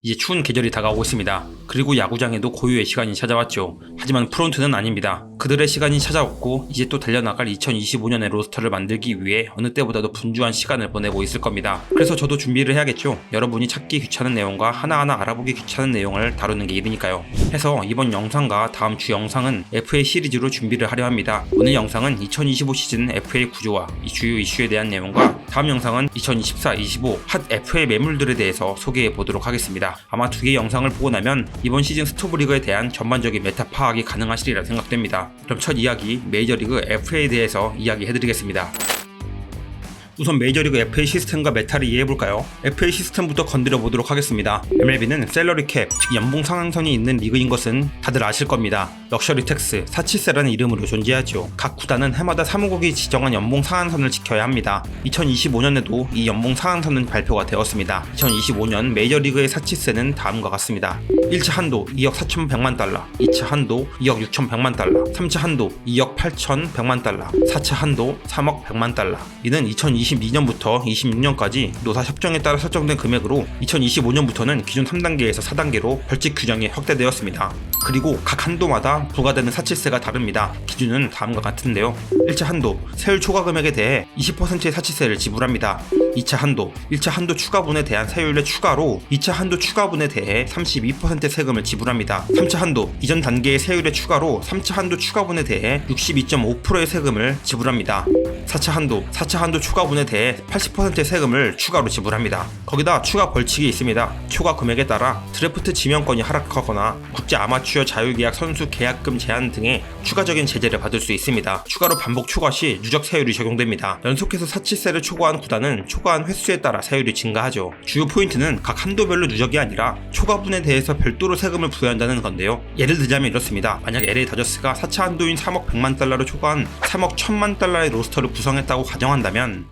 이제 추운 계절이 다가오고 있습니다. 그리고 야구장에도 고유의 시간이 찾아왔죠. 하지만 프론트는 아닙니다. 그들의 시간이 찾아왔고 이제 또 달려나갈 2025년의 로스터를 만들기 위해 어느 때보다도 분주한 시간을 보내고 있을 겁니다. 그래서 저도 준비를 해야겠죠. 여러분이 찾기 귀찮은 내용과 하나하나 알아보기 귀찮은 내용을 다루는 게 일이니까요. 해서 이번 영상과 다음 주 영상은 FA 시리즈로 준비를 하려 합니다. 오늘 영상은 2025 시즌 FA 구조와 주요 이슈에 대한 내용과 다음 영상은 2024-25 핫 FA 매물들에 대해서 소개해 보도록 하겠습니다. 아마 두 개의 영상을 보고 나면 이번 시즌 스토브리그에 대한 전반적인 메타 파악이 가능하시리라 생각됩니다. 그럼 첫 이야기 메이저리그 FA에 대해서 이야기해드리겠습니다. 우선 메이저리그 FA 시스템과 메타를 이해해볼까요? FA 시스템부터 건드려 보도록 하겠습니다. MLB는 셀러리 캡, 즉 연봉 상한선이 있는 리그인 것은 다들 아실 겁니다. 럭셔리 텍스, 사치세라는 이름으로 존재하죠. 각 구단은 해마다 사무국이 지정한 연봉 상한선을 지켜야 합니다. 2025년에도 이 연봉 상한선은 발표가 되었습니다. 2025년 메이저리그의 사치세는 다음과 같습니다. 1차 한도 2억 4,100만 달러, 2차 한도 2억 6,100만 달러, 3차 한도 2억 8,100만 달러, 4차 한도 3억 100만 달러. 이는 2022년부터 26년까지 노사 협정에 따라 설정된 금액으로 2025년부터는 기존 3단계에서 4단계로 벌칙 규정이 확대되었습니다. 그리고 각 한도마다 부과되는 사치세가 다릅니다. 기준은 다음과 같은데요. 1차 한도, 세율 초과 금액에 대해 20%의 사치세를 지불합니다. 2차 한도, 1차 한도 추가분에 대한 세율의 추가로 2차 한도 추가분에 대해 32%의 세금을 지불합니다. 3차 한도, 이전 단계의 세율의 추가로 3차 한도 추가분에 대해 62.5%의 세금을 지불합니다. 4차 한도, 4차 한도 추가분에 대해 80%의 세금을 추가로 지불합니다. 거기다 추가 벌칙이 있습니다. 초과 금액에 따라 드래프트 지명권이 하락하거나 국제 아마추어 자유계약 선수 계약금 제한 등의 추가적인 제재를 받을 수 있습니다. 추가로 반복 초과 시 누적 세율이 적용됩니다. 연속해서 사치세를 초과한 구단은 초과한 횟수에 따라 세율이 증가하죠. 주요 포인트는 각 한도별로 누적이 아니라 초과분에 대해서 별도로 세금을 부여한다는 건데요. 예를 들자면 이렇습니다. 만약 LA 다저스가 4차 한도인 3억 100만 달러로 초과한 3억 1000만 달러의 로스터를 구성했다고 가정한다면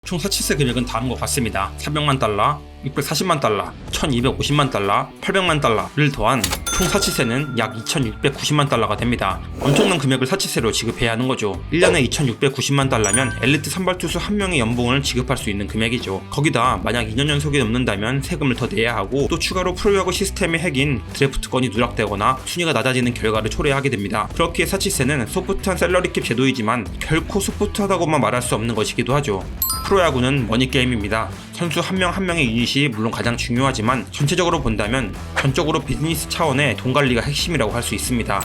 총 사치세 금액은 다음과 같습니다. 400만 달러, 640만 달러, 1250만 달러, 800만 달러를 더한 총 사치세는 약 2690만 달러가 됩니다. 엄청난 금액을 사치세로 지급해야 하는 거죠. 1년에 2690만 달러면 엘리트 선발투수 한 명의 연봉을 지급할 수 있는 금액이죠. 거기다 만약 2년 연속이 넘는다면 세금을 더 내야 하고 또 추가로 프로야구 시스템의 핵인 드래프트권이 누락되거나 순위가 낮아지는 결과를 초래하게 됩니다. 그렇기에 사치세는 소프트한 샐러리캡 제도이지만 결코 소프트하다고만 말할 수 없는 것이기도 하죠. 프로야구는 머니게임입니다. 선수 한 명 한 명의 유닛이 물론 가장 중요하지만 전체적으로 본다면 전적으로 비즈니스 차원의 돈 관리가 핵심이라고 할 수 있습니다.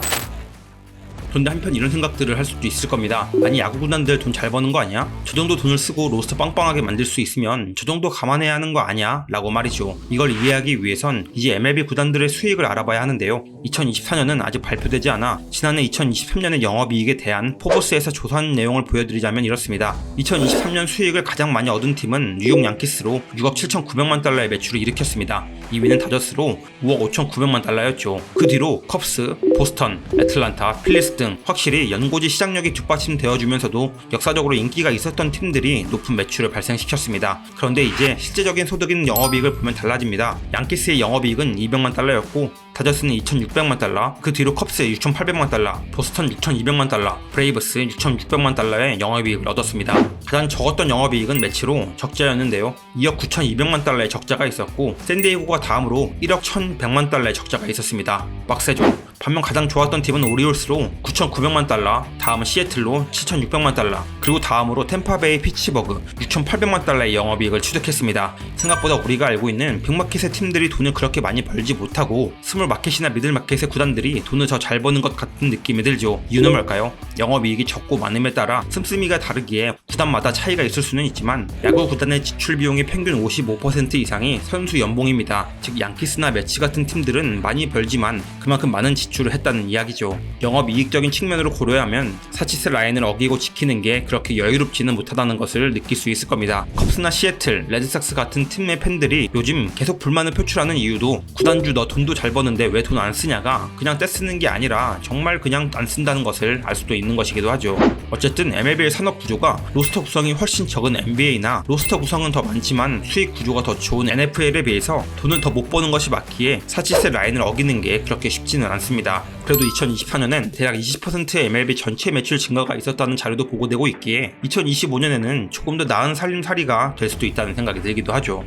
그런데 한편 이런 생각들을 할 수도 있을 겁니다. 아니 야구 구단들 돈 잘 버는 거 아니야? 저 정도 돈을 쓰고 로스터 빵빵하게 만들 수 있으면 저 정도 감안해야 하는 거 아니야? 라고 말이죠. 이걸 이해하기 위해선 이제 MLB 구단들의 수익을 알아봐야 하는데요. 2024년은 아직 발표되지 않아 지난해 2023년의 영업이익에 대한 포브스에서 조사한 내용을 보여드리자면 이렇습니다. 2023년 수익을 가장 많이 얻은 팀은 뉴욕 양키스로 6억 7,900만 달러의 매출을 일으켰습니다. 2위는 다저스로 5억 5,900만 달러였죠. 그 뒤로 컵스, 보스턴, 애틀란타, 필리스 등 확실히 연고지 시장력이 뒷받침되어주면서도 역사적으로 인기가 있었던 팀들이 높은 매출을 발생시켰습니다. 그런데 이제 실제적인 소득인 영업이익을 보면 달라집니다. 양키스의 영업이익은 200만 달러였고 다저스는 2,600만 달러, 그 뒤로 컵스 6,800만 달러, 보스턴 6,200만 달러, 브레이브스 6,600만 달러의 영업이익을 얻었습니다. 가장 적었던 영업이익은 매치로 적자였는데요. 2억 9,200만 달러의 적자가 있었고 샌디에이고가 다음으로 1억 1,100만 달러의 적자가 있었습니다. 빡세죠. 반면 가장 좋았던 팀은 오리올스로 9,900만 달러, 다음은 시애틀로 7,600만 달러, 그리고 다음으로 템파베이 피츠버그 6,800만 달러의 영업이익을 취득했습니다. 생각보다 우리가 알고 있는 빅마켓의 팀들이 돈을 그렇게 많이 벌지 못하고 스몰 마켓이나 미들 마켓의 구단들이 돈을 더 잘 버는 것 같은 느낌이 들죠. 이유는 뭘까요? 영업이익이 적고 많음에 따라 씀씀이가 다르기에 구단마다 차이가 있을 수는 있지만 야구 구단의 지출 비용의 평균 55% 이상이 선수 연봉입니다. 즉 양키스나 매치 같은 팀들은 많이 벌지만 그만큼 많은 지출을 했다는 이야기죠. 영업이익적인 측면으로 고려하면 사치세 라인을 어기고 지키는 게 그렇게 여유롭지는 못하다는 것을 느낄 수 있을 겁니다. 컵스나 시애틀, 레드삭스 같은 팀의 팬들이 요즘 계속 불만을 표출하는 이유도 구단주 너 돈도 잘 버는데 왜 돈 안 쓰냐가 그냥 떼쓰는 게 아니라 정말 그냥 안 쓴다는 것을 알 수도 있는 것이기도 하죠. 어쨌든 MLB의 산업 구조가 로스터 구성이 훨씬 적은 NBA나 로스터 구성은 더 많지만 수익 구조가 더 좋은 NFL에 비해서 돈을 더 못 버는 것이 맞기에 사치세 라인을 어기는 게 그렇게 쉽지는 않습니다. 않습니다. 그래도 2024년엔 대략 20%의 MLB 전체 매출 증가가 있었다는 자료도 보고되고 있기에 2025년에는 조금 더 나은 살림살이가 될 수도 있다는 생각이 들기도 하죠.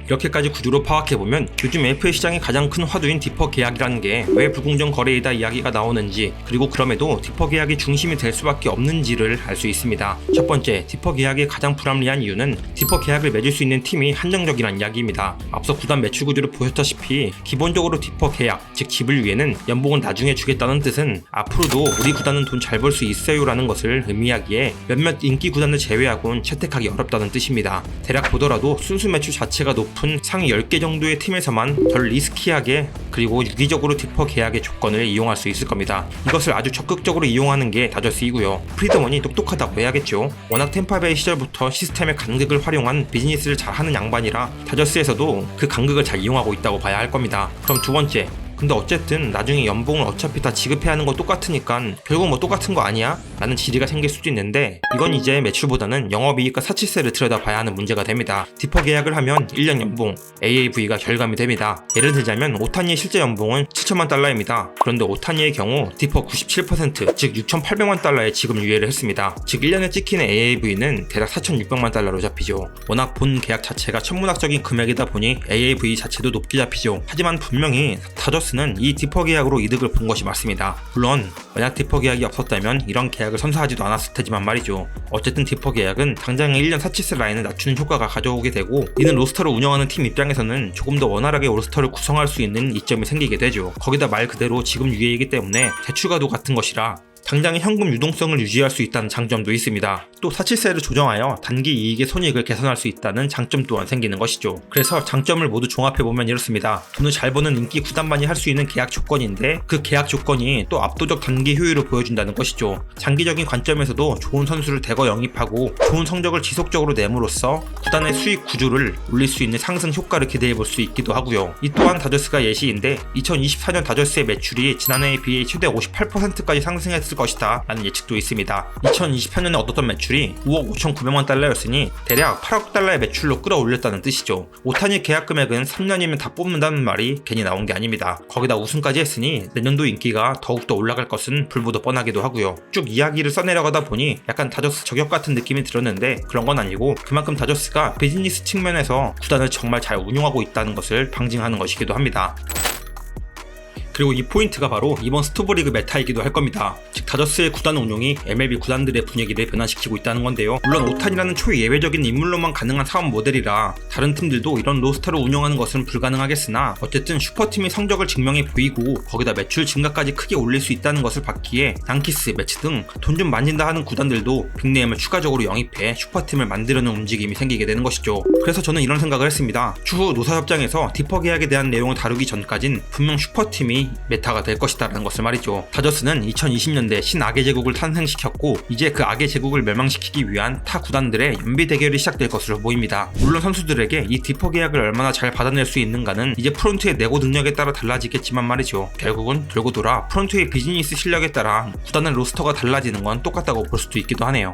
이렇게까지 구조로 파악해보면 요즘 FA 시장의 가장 큰 화두인 디퍼 계약이라는 게 왜 불공정 거래이다 이야기가 나오는지, 그리고 그럼에도 디퍼 계약이 중심이 될 수밖에 없는지를 알 수 있습니다. 첫 번째, 디퍼 계약이 가장 불합리한 이유는 디퍼 계약을 맺을 수 있는 팀이 한정적이란 이야기입니다. 앞서 구단 매출 구조를 보셨다시피 기본적으로 디퍼 계약, 즉 집을 위해는 연봉은 나중에 주겠다는 뜻은 앞으로도 우리 구단은 돈 잘 벌 수 있어요 라는 것을 의미하기에 몇몇 인기 구단을 제외하고는 채택하기 어렵다는 뜻입니다. 대략 보더라도 순수 매출 자체가 높은 상위 10개 정도의 팀에서만 덜 리스키하게 그리고 유기적으로 디퍼 계약의 조건을 이용할 수 있을 겁니다. 이것을 아주 적극적으로 이용하는 게 다저스이고요. 프리드먼이 똑똑하다고 해야겠죠. 워낙 템파베이 시절부터 시스템의 간극을 활용한 비즈니스를 잘하는 양반이라 다저스에서도 그 간극을 잘 이용하고 있다고 봐야 할 겁니다. 그럼 두 번째, 근데 어쨌든 나중에 연봉을 어차피 다 지급해야 하는 거 똑같으니까 결국 뭐 똑같은 거 아니야? 라는 질의가 생길 수도 있는데, 이건 이제 매출보다는 영업이익과 사치세를 들여다봐야 하는 문제가 됩니다. 디퍼 계약을 하면 1년 연봉, AAV가 결감이 됩니다. 예를 들자면 오타니의 실제 연봉은 7천만 달러입니다. 그런데 오타니의 경우 디퍼 97%, 즉 6,800만 달러의 지급 유예를 했습니다. 즉 1년에 찍히는 AAV는 대략 4,600만 달러로 잡히죠. 워낙 본 계약 자체가 천문학적인 금액이다 보니 AAV 자체도 높게 잡히죠. 하지만 분명히 다저스는 이 디퍼 계약으로 이득을 본 것이 맞습니다. 물론 만약 디퍼 계약이 없었다면 이런 계약을 선사하지도 않았을 테지만 말이죠. 어쨌든 디퍼 계약은 당장의 1년 사치세 라인을 낮추는 효과가 가져오게 되고, 이는 로스터를 운영하는 팀 입장에서는 조금 더 원활하게 로스터를 구성할 수 있는 이점이 생기게 되죠. 거기다 말 그대로 지금 유예이기 때문에 대출과도 같은 것이라 당장의 현금 유동성을 유지할 수 있다는 장점도 있습니다. 또 사치세를 조정하여 단기 이익의 손익을 개선할 수 있다는 장점 또한 생기는 것이죠. 그래서 장점을 모두 종합해보면 이렇습니다. 돈을 잘 버는 인기 구단만이 할 수 있는 계약 조건인데 그 계약 조건이 또 압도적 단기 효율을 보여준다는 것이죠. 장기적인 관점에서도 좋은 선수를 대거 영입하고 좋은 성적을 지속적으로 내므로써 구단의 수익 구조를 올릴 수 있는 상승 효과를 기대해볼 수 있기도 하고요. 이 또한 다저스가 예시인데 2024년 다저스의 매출이 지난해에 비해 최대 58%까지 상승했을 것이다 라는 예측도 있습니다. 2024년에 얻었던 매출이 5억 5,900만 달러였으니 대략 8억 달러의 매출로 끌어올렸다는 뜻이죠. 오타니 계약 금액은 3년이면 다 뽑는다는 말이 괜히 나온 게 아닙니다. 거기다 우승까지 했으니 내년도 인기가 더욱더 올라갈 것은 불보듯 뻔하기도 하고요. 쭉 이야기를 써내려가다 보니 약간 다저스 저격 같은 느낌이 들었는데 그런 건 아니고 그만큼 다저스가 비즈니스 측면에서 구단을 정말 잘 운용하고 있다는 것을 방증하는 것이기도 합니다. 그리고 이 포인트가 바로 이번 스토브리그 메타이기도 할 겁니다. 즉 다저스의 구단 운용이 MLB 구단들의 분위기를 변화시키고 있다는 건데요. 물론 오탄이라는 초예외적인 인물로만 가능한 사업 모델이라 다른 팀들도 이런 로스터를 운영하는 것은 불가능하겠으나, 어쨌든 슈퍼팀이 성적을 증명해 보이고 거기다 매출 증가까지 크게 올릴 수 있다는 것을 봤기에 양키스, 매치 등 돈 좀 만진다 하는 구단들도 빅네임을 추가적으로 영입해 슈퍼팀을 만들려는 움직임이 생기게 되는 것이죠. 그래서 저는 이런 생각을 했습니다. 추후 노사협정에서 디퍼 계약에 대한 내용을 다루기 전까진 분명 슈퍼팀이 메타가 될 것이다라는 것을 말이죠. 다저스는 2020년대 신악의 제국을 탄생시켰고 이제 그 악의 제국을 멸망시키기 위한 타 구단들의 연비 대결이 시작될 것으로 보입니다. 물론 선수들에게 이 디퍼 계약을 얼마나 잘 받아낼 수 있는가는 이제 프론트의 내고 능력에 따라 달라지겠지만 말이죠. 결국은 돌고 돌아 프론트의 비즈니스 실력에 따라 구단의 로스터가 달라지는 건 똑같다고 볼 수도 있기도 하네요.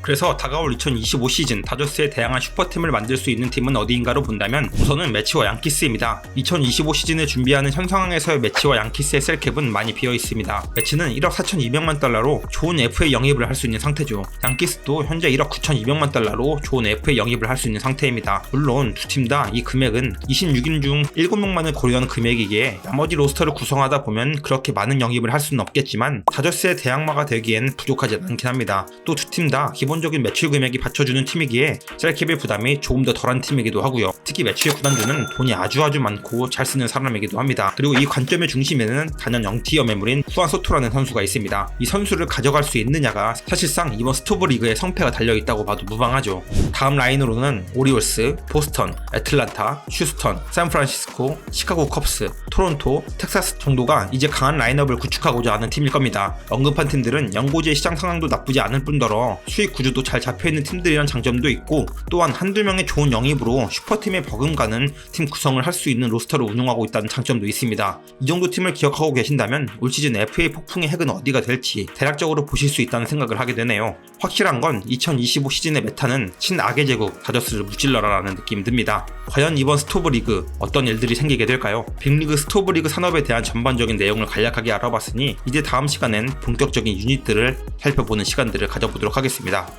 그래서 다가올 2025 시즌 다저스의 다양한 슈퍼팀을 만들 수 있는 팀은 어디인가로 본다면 우선은 매치와 양키스입니다. 2025 시즌을 준비하는 현 상황에서의 매치와 양키스의 셀캡은 많이 비어 있습니다. 매치는 1억 4,200만 달러로 좋은 FA 영입을 할 수 있는 상태죠. 양키스도 현재 1억 9,200만 달러로 좋은 FA 영입을 할 수 있는 상태입니다. 물론 두 팀 다 이 금액은 26인 중 7명만을 고려한 금액이기에 나머지 로스터를 구성하다 보면 그렇게 많은 영입을 할 수는 없겠지만 다저스의 대항마가 되기엔 부족하지 않긴 합니다. 또 두 팀 다 기본적인 매출 금액이 받쳐주는 팀이기에 셀캡의 부담이 조금 더 덜한 팀이기도 하고요. 특히 매출의 구단주는 돈이 아주 많고 잘 쓰는 사람이기도 합니다. 그리고 이 관점의 중심에는 단연 0티어 매물인 후안 소토라는 선수가 있습니다. 이 선수를 가져갈 수 있느냐가 사실상 이번 스토브 리그의 성패가 달려있다고 봐도 무방하죠. 다음 라인으로는 오리올스, 보스턴, 애틀란타, 휴스턴, 샌프란시스코, 시카고 컵스, 토론토, 텍사스 정도가 이제 강한 라인업을 구축하고자 하는 팀일 겁니다. 언급한 팀들은 연고지의 시장 상황도 나쁘지 않을 뿐더러 수익 구조도 잘 잡혀있는 팀들이란 장점도 있고, 또한 한두 명의 좋은 영입으로 슈퍼팀에 버금가는 팀 구성을 할 수 있는 로스터를 운영하고 있다는 장점도 있습니다. 이 정도 팀을 기억하고 계신다면 올 시즌 FA 폭풍의 핵은 어디가 될지 대략적으로 보실 수 있다는 생각을 하게 되네요. 확실한 건 2025 시즌의 메타는 신악의 제국 다저스를 무찔러라라는 느낌이 듭니다. 과연 이번 스토브 리그 어떤 일들이 생기게 될까요? 빅리그 스토브 리그 산업에 대한 전반적인 내용을 간략하게 알아봤으니 이제 다음 시간엔 본격적인 유닛들을 살펴보는 시간들을 가져보도록 하겠습니다.